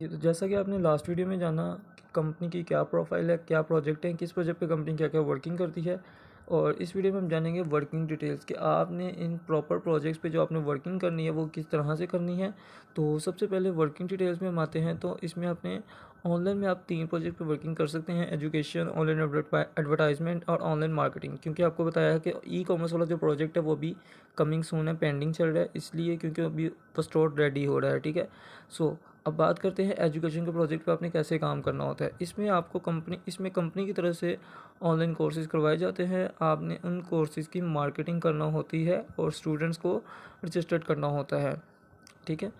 ये तो जैसा कि आपने लास्ट वीडियो में जाना कि कंपनी की क्या प्रोफाइल है, क्या प्रोजेक्ट है, किस प्रोजेक्ट पे कंपनी क्या क्या वर्किंग करती है। और इस वीडियो में हम जानेंगे वर्किंग डिटेल्स कि आपने इन प्रॉपर प्रोजेक्ट्स पे जो आपने वर्किंग करनी है वो किस तरह से करनी है। तो सबसे पहले वर्किंग डिटेल्स में हम आते हैं। तो इसमें आपने ऑनलाइन में आप 3 प्रोजेक्ट पे वर्किंग कर सकते हैं: एजुकेशन, ऑनलाइन एडवर्टाइजमेंट और ऑनलाइन मार्केटिंग। क्योंकि आपको बताया है कि ई कॉमर्स वाला जो प्रोजेक्ट है वो भी कमिंग सून है, पेंडिंग चल रहा है, इसलिए क्योंकि अभी फर्स्ट रेडी हो रहा है। ठीक है। अब बात करते हैं एजुकेशन के प्रोजेक्ट पे आपने कैसे काम करना होता है। इसमें कंपनी की तरफ से ऑनलाइन कोर्सेज करवाए जाते हैं। आपने उन कोर्सेज की मार्केटिंग करना होती है और स्टूडेंट्स को रजिस्टर्ड करना होता है। ठीक है।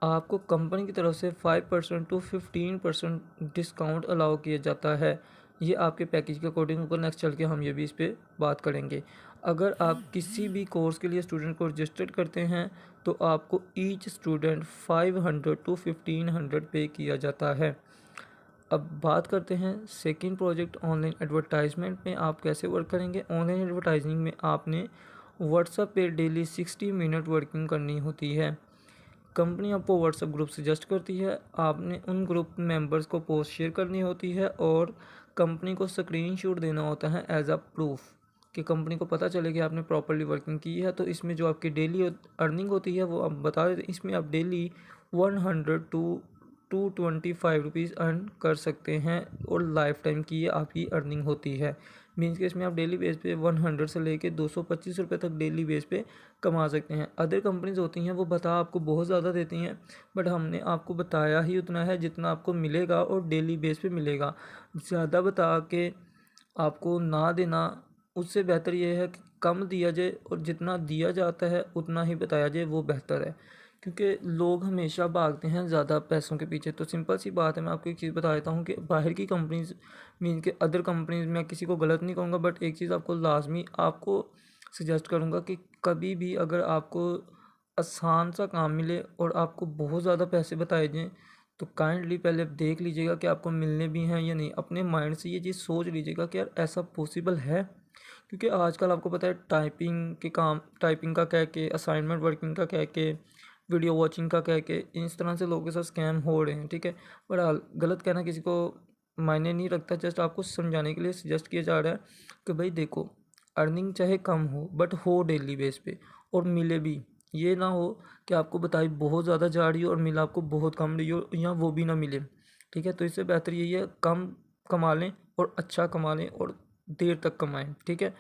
आपको कंपनी की तरफ से 5% टू 15% डिस्काउंट अलाउ किया जाता है। ये आपके पैकेज के अकॉर्डिंग ऊपर नेक्स्ट चल के हम ये भी इस पर बात करेंगे। अगर आप किसी भी कोर्स के लिए स्टूडेंट को रजिस्टर्ड करते हैं तो आपको ईच स्टूडेंट 500 टू 1500 पे किया जाता है। अब बात करते हैं सेकंड प्रोजेक्ट ऑनलाइन एडवर्टाइजमेंट में आप कैसे वर्क करेंगे। ऑनलाइन एडवर्टाइजिंग में आपने व्हाट्सएप पे डेली 60 मिनट वर्किंग करनी होती है। कंपनी आपको व्हाट्सएप ग्रुप सजेस्ट करती है, आपने उन ग्रुप मेंबर्स को पोस्ट शेयर करनी होती है और कंपनी को स्क्रीनशॉट देना होता है एज अ प्रूफ कि कंपनी को पता चले कि आपने प्रॉपरली वर्किंग की है। तो इसमें जो आपकी डेली अर्निंग होती है वो आप बता देते, इसमें आप डेली 100 टू 225 रुपीज़ अर्न कर सकते हैं और लाइफ टाइम की ये आपकी अर्निंग होती है। मीन्स के इसमें आप डेली बेस पे 100 से लेके 225 रुपये तक डेली बेस पे कमा सकते हैं। अदर कंपनीज होती हैं वो बता आपको बहुत ज़्यादा देती हैं, बट हमने आपको बताया ही उतना है जितना आपको मिलेगा और डेली बेस पे मिलेगा। ज़्यादा बता के आपको ना देना, उससे बेहतर ये है कि कम दिया जाए और जितना दिया जाता है उतना ही बताया जाए, वो बेहतर है। क्योंकि लोग हमेशा भागते हैं ज़्यादा पैसों के पीछे। तो सिंपल सी बात है, मैं आपको एक चीज़ बता देता हूँ कि बाहर की कंपनीज मीन के अदर कंपनीज, मैं किसी को गलत नहीं कहूँगा, बट एक चीज़ आपको लाजमी आपको सजेस्ट करूँगा कि कभी भी अगर आपको आसान सा काम मिले और आपको बहुत ज़्यादा पैसे बताए जाएँ तो काइंडली पहले आप देख लीजिएगा कि आपको मिलने भी हैं या नहीं। अपने माइंड से ये चीज़ सोच लीजिएगा कि यार ऐसा पॉसिबल है। क्योंकि आजकल आपको पता है टाइपिंग का कह के, असाइनमेंट वर्किंग का कह के, वीडियो वॉचिंग का कह के इस तरह से लोगों के साथ स्कैम हो रहे हैं। ठीक है। बट गलत कहना किसी को मायने नहीं रखता, जस्ट आपको समझाने के लिए सजेस्ट किया जा रहा है कि भाई देखो, अर्निंग चाहे कम हो बट हो डेली बेस पे और मिले भी। ये ना हो कि आपको बताई बहुत ज़्यादा जा रही हो और मिला आपको बहुत कम रही हो या वो भी ना मिले। ठीक है। तो इससे बेहतर यही है कम कमा लें और अच्छा कमा लें और देर तक कमाएं। ठीक है।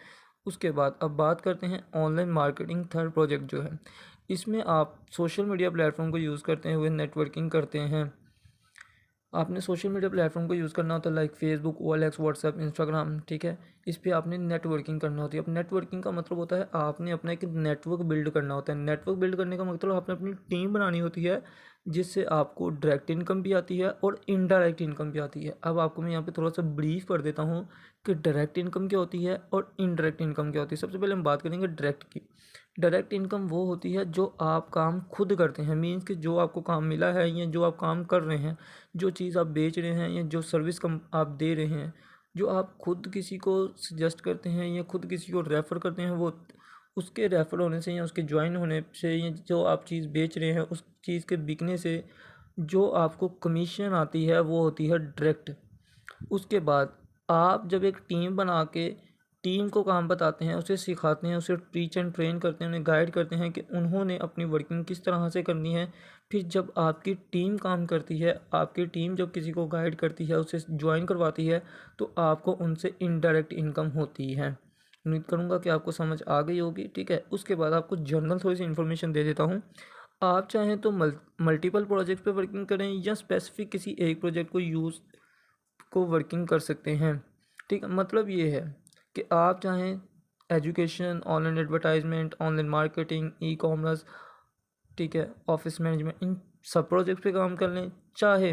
उसके बाद अब बात करते हैं ऑनलाइन मार्केटिंग, थर्ड प्रोजेक्ट जो है। इसमें आप सोशल मीडिया प्लेटफॉर्म को यूज़ करते हुए नेटवर्किंग करते हैं। आपने सोशल मीडिया प्लेटफॉर्म को यूज़ करना होता है like Facebook, OLX, WhatsApp, Instagram. ठीक है। इस पे आपने नेटवर्किंग करना होती है। अब नेटवर्किंग का मतलब होता है आपने अपना एक नेटवर्क बिल्ड करना होता है। नेटवर्क बिल्ड करने का मतलब आपने अपनी टीम बनानी होती है जिससे आपको डायरेक्ट इनकम भी आती है और इनडायरेक्ट इनकम भी आती है। अब आपको मैं यहाँ पे थोड़ा सा ब्रीफ कर देता हूँ कि डायरेक्ट इनकम क्या होती है और इनडायरेक्ट इनकम क्या होती है। सबसे पहले हम बात करेंगे डायरेक्ट की। डायरेक्ट इनकम वो होती है जो आप काम खुद करते हैं, मीन्स कि जो आपको काम मिला है या जो आप काम कर रहे हैं, जो चीज़ आप बेच रहे हैं या जो सर्विस कम आप दे रहे हैं, जो आप खुद किसी को सजेस्ट करते हैं या खुद किसी को रेफ़र करते हैं, वो उसके रेफ़र होने से या उसके ज्वाइन होने से या जो आप चीज़ बेच रहे हैं उस चीज़ के बिकने से जो आपको कमीशन आती है वो होती है डायरेक्ट। उसके बाद आप जब एक टीम बना के टीम को काम बताते हैं, उसे सिखाते हैं, उसे टीच एंड ट्रेन करते हैं, उन्हें गाइड करते हैं कि उन्होंने अपनी वर्किंग किस तरह से करनी है। फिर जब आपकी टीम काम करती है, आपकी टीम जब किसी को गाइड करती है, उसे ज्वाइन करवाती है, तो आपको उनसे इनडायरेक्ट इनकम होती है। उम्मीद करूँगा कि आपको समझ आ गई होगी। ठीक है। उसके बाद आपको जनरल थोड़ी सी इन्फॉर्मेशन दे देता हूँ। आप चाहें तो मल्टीपल प्रोजेक्ट पे वर्किंग करें या स्पेसिफिक किसी एक प्रोजेक्ट को वर्किंग कर सकते हैं। ठीक है। मतलब ये है कि आप चाहें education, online advertisement, online marketing, e commerce, ठीक है, ऑफिस मैनेजमेंट, इन सब प्रोजेक्ट पे काम कर लें, चाहे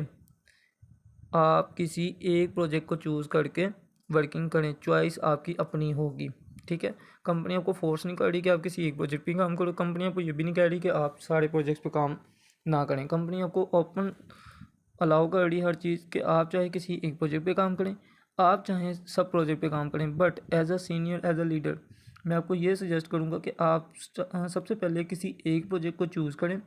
आप किसी एक प्रोजेक्ट को चूज़ करके वर्किंग करें, चॉइस आपकी अपनी होगी। ठीक है। कंपनी आपको फोर्स नहीं कर रही कि आप किसी एक प्रोजेक्ट पे काम करो। कंपनी आपको ये भी नहीं कह रही कि आप सारे प्रोजेक्ट्स पे काम ना करें। कंपनी आपको ओपन अलाउ कर रही है हर चीज़ कि आप चाहे किसी एक प्रोजेक्ट पे काम करें, आप चाहें सब प्रोजेक्ट पे काम करें। But as a senior, as a leader, मैं आपको ये सजेस्ट करूँगा कि आप सबसे पहले किसी एक प्रोजेक्ट को चूज़ करें,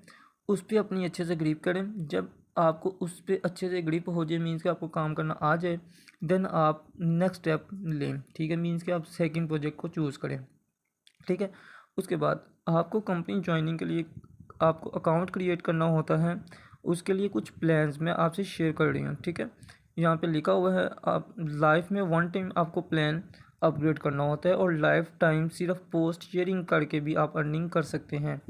उस पर अपनी अच्छे से ग्रिप करें। जब आपको उस पर अच्छे से ग्रिप हो जाए, मीन्स कि आपको काम करना आ जाए, देन आप नेक्स्ट स्टेप लें, ठीक है। मीन्स कि आप सेकंड प्रोजेक्ट को चूज़ करें, ठीक है। उसके बाद आपको कंपनी ज्वाइनिंग के लिए आपको अकाउंट क्रिएट करना होता है। उसके लिए कुछ प्लान्स मैं आपसे शेयर कर रही हूँ, ठीक है। यहाँ पे लिखा हुआ है आप लाइफ में वन टाइम आपको प्लान अपग्रेड करना होता है, और लाइफ टाइम सिर्फ पोस्ट शेयरिंग करके भी आप अर्निंग कर सकते हैं।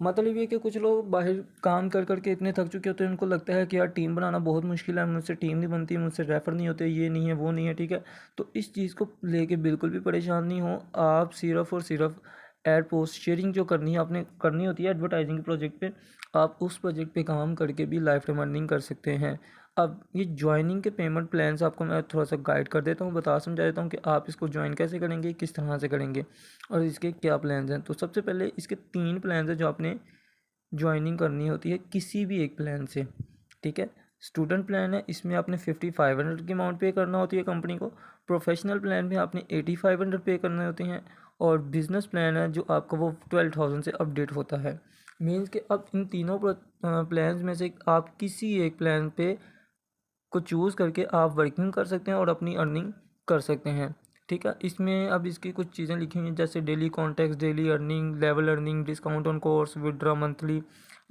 मतलब ये कि कुछ लोग बाहर काम कर करके इतने थक चुके होते हैं, उनको लगता है कि यार टीम बनाना बहुत मुश्किल है, मुझसे टीम नहीं बनती, मुझसे रेफ़र नहीं होते, ये नहीं है वो नहीं है, ठीक है। तो इस चीज़ को लेके बिल्कुल भी परेशान नहीं हो। आप सिर्फ़ और सिर्फ एड पोस्ट शेयरिंग जो करनी है आपने करनी होती है एडवर्टाइजिंग के प्रोजेक्ट पे, आप उस प्रोजेक्ट पे काम करके भी लाइफ टाइम अर्निंग कर सकते हैं। अब ये ज्वाइनिंग के पेमेंट प्लान्स आपको मैं थोड़ा सा गाइड कर देता हूँ, बता समझा देता हूँ कि आप इसको ज्वाइन कैसे करेंगे, किस तरह से करेंगे और इसके क्या प्लान्स हैं। तो सबसे पहले इसके 3 प्लान्स हैं जो आपने ज्वाइनिंग करनी होती है किसी भी एक प्लान से, ठीक है। स्टूडेंट प्लान है, इसमें आपने 5500 की अमाउंट पे करना होती है कंपनी को। प्रोफेशनल प्लान में आपने 8500 पे करने होते हैं, और बिजनेस प्लान है जो आपका वो 12,000 से अपडेट होता है। मीन्स कि अब इन तीनों प्लान्स में से आप किसी एक प्लान पे को चूज़ करके आप वर्किंग कर सकते हैं और अपनी अर्निंग कर सकते हैं, ठीक है। इसमें अब इसकी कुछ चीज़ें लिखी हुई हैं जैसे daily context, daily earning, level earning, discount on course, withdraw monthly,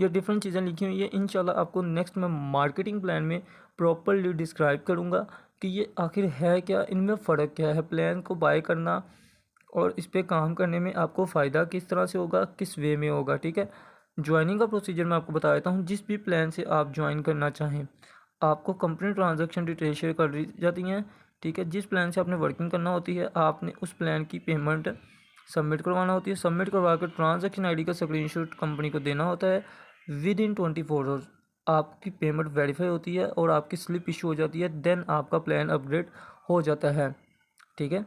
ये डिफरेंट चीज़ें लिखी हुई है। इंशाल्लाह आपको नेक्स्ट मैं मार्केटिंग प्लान में प्रॉपरली डिस्क्राइब करूँगा कि ये आखिर है क्या, इनमें फ़र्क क्या है, प्लान को बाय करना और इस पर काम करने में आपको फ़ायदा किस तरह से होगा, किस वे में होगा, ठीक है। ज्वाइनिंग का प्रोसीजर मैं आपको बता देता हूँ। जिस भी प्लान से आप ज्वाइन करना चाहें, आपको कंपनी ट्रांजैक्शन डिटेल शेयर कर दी जाती हैं, ठीक है। जिस प्लान से आपने वर्किंग करना होती है, आपने उस प्लान की पेमेंट सबमिट करवाना होती है। सबमिट करवा कर ट्रांजैक्शन आईडी का स्क्रीनशॉट कंपनी को देना होता है। विद इन 24 आवर्स आपकी पेमेंट वेरीफाई होती है और आपकी स्लिप इशू हो जाती है, देन आपका प्लान अपग्रेड हो जाता है, ठीक है।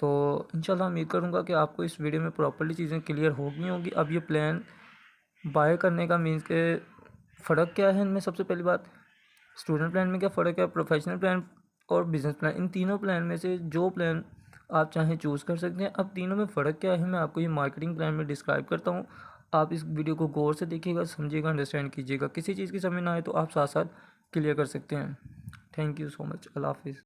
तो इंशाल्लाह उम्मीद करूँगा कि आपको इस वीडियो में प्रॉपर्ली चीज़ें क्लियर हो गई होंगी। अब ये प्लान बाय करने का मीन्स के फ़र्क क्या है इनमें, सबसे पहली बात स्टूडेंट प्लान में क्या फ़र्क है, प्रोफेशनल प्लान और बिजनेस प्लान, इन तीनों प्लान में से जो प्लान आप चाहें चूज़ कर सकते हैं। अब तीनों में फ़र्क क्या है मैं आपको ये मार्केटिंग प्लान में डिस्क्राइब करता हूँ। आप इस वीडियो को गौर से देखिएगा, समझिएगा, अंडरस्टैंड कीजिएगा। किसी चीज़ की समझ ना आए तो आप साथ साथ क्लियर कर सकते हैं। Thank you so much. अल्लाह हाफिज़।